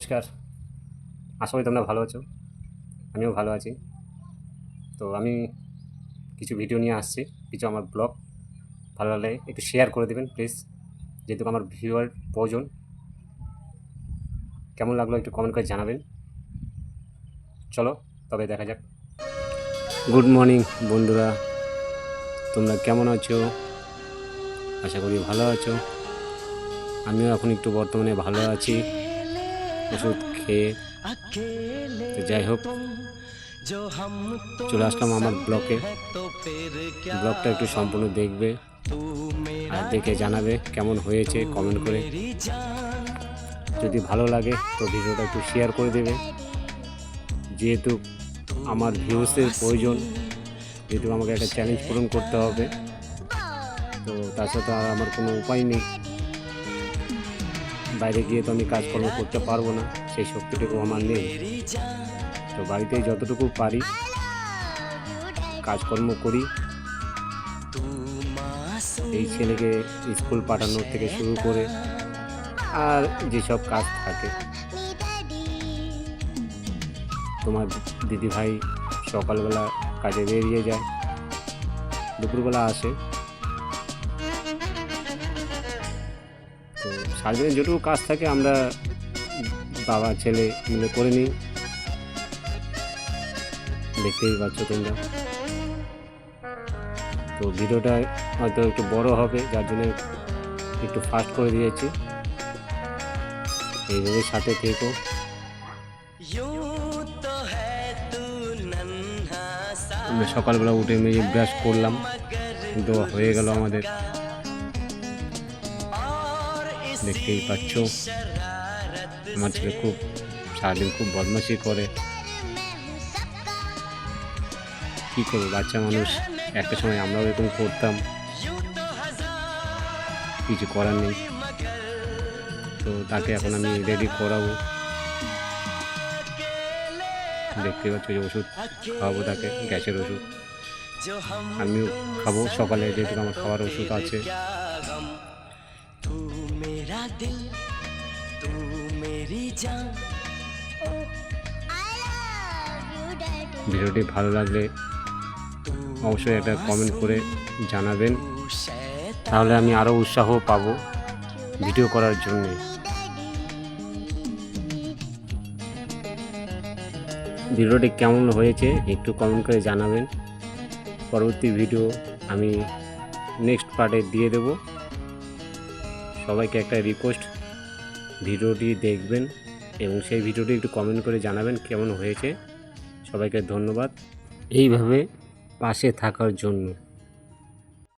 নমস্কার, আশা করি তোমরা ভালো আছো। আমিও ভালো আছি। তো আমি কিছু ভিডিও নিয়ে আসছি, কিছু আমার ব্লগ ভালো লাগলে একটু শেয়ার করে দেবেন প্লিজ, যেহেতু আমার ভিউয়ার প্রয়োজন। কেমন লাগলো একটু কমেন্ট করে জানাবেন। চলো তবে দেখা যাক। গুড মর্নিং বন্ধুরা, তোমরা কেমন আছো? আশা করি ভালো আছো। আমিও এখন একটু বর্তমানে ভালো আছি, ওষুধ খেয়ে। তো যাই হোক, চলে আসলাম আমার ব্লগে। ব্লগটা একটু সম্পূর্ণ দেখবে আর দেখে জানাবে কেমন হয়েছে কমেন্ট করে। যদি ভালো লাগে তো ভিডিওটা একটু শেয়ার করে দেবে, যেহেতু আমার ভিউসের প্রয়োজন, যেহেতু আমাকে একটা চ্যালেঞ্জ পূরণ করতে হবে। তো তার সাথে আর আমার কোনো উপায় নেই, বাইরে গিয়ে তো আমি কাজকর্ম করতে পারবো না, সেই শক্তিটুকু আমার নেই। তো বাড়িতেই যতটুকু পারি কাজকর্ম করি। এই ছেলেকে স্কুল পাঠানোর থেকে শুরু করে আর যেসব কাজ থাকে। তোমার দিদিভাই সকালবেলা কাজে বেরিয়ে যায়, দুপুরবেলা আসে। তো সারাদিনের যেটুকু কাজ থাকে আমরা বাবা ছেলে মিলে করে নিই, দেখতেই পাচ্ছ তোমরা। তো ভিডিওটা হয়তো একটু বড় হবে, যার জন্য একটু ফাস্ট করে দিয়েছি। এইভাবে সাথে থেকো। আমরা সকালবেলা উঠে মেজে ব্রাশ করলাম, কিন্তু হয়ে গেল আমাদের, দেখতেই পাচ্ছ। আমার ছেলে খুব সারাদিন খুব বদমাশি করে, কী করবো, বাচ্চা মানুষ। একটা সময় আমরাও এরকম করতাম, কিছু করার নেই। তো তাকে এখন আমি রেডি করাবো, দেখতে পাচ্ছ যে ওষুধ খাওয়াবো তাকে, গ্যাসের ওষুধ। আমিও খাবো সকালে, যেহেতু আমার খাওয়ার ওষুধ আছে। ভিডিওটি ভালো লাগলে অবশ্যই একটা কমেন্ট করে জানাবেন, তাহলে আমি আরও উৎসাহ পাবো ভিডিও করার জন্যে। ভিডিওটি কেমন হয়েছে একটু কমেন্ট করে জানাবেন। পরবর্তী ভিডিও আমি নেক্সট পার্টে দিয়ে দেব। সবাইকে একটা রিকোয়েস্ট, ভিডিওটি দেখবেন এবং সেই ভিডিওটি একটু কমেন্ট করে জানাবেন কেমন হয়েছে। সবাইকে ধন্যবাদ এইভাবে পাশে থাকার জন্য।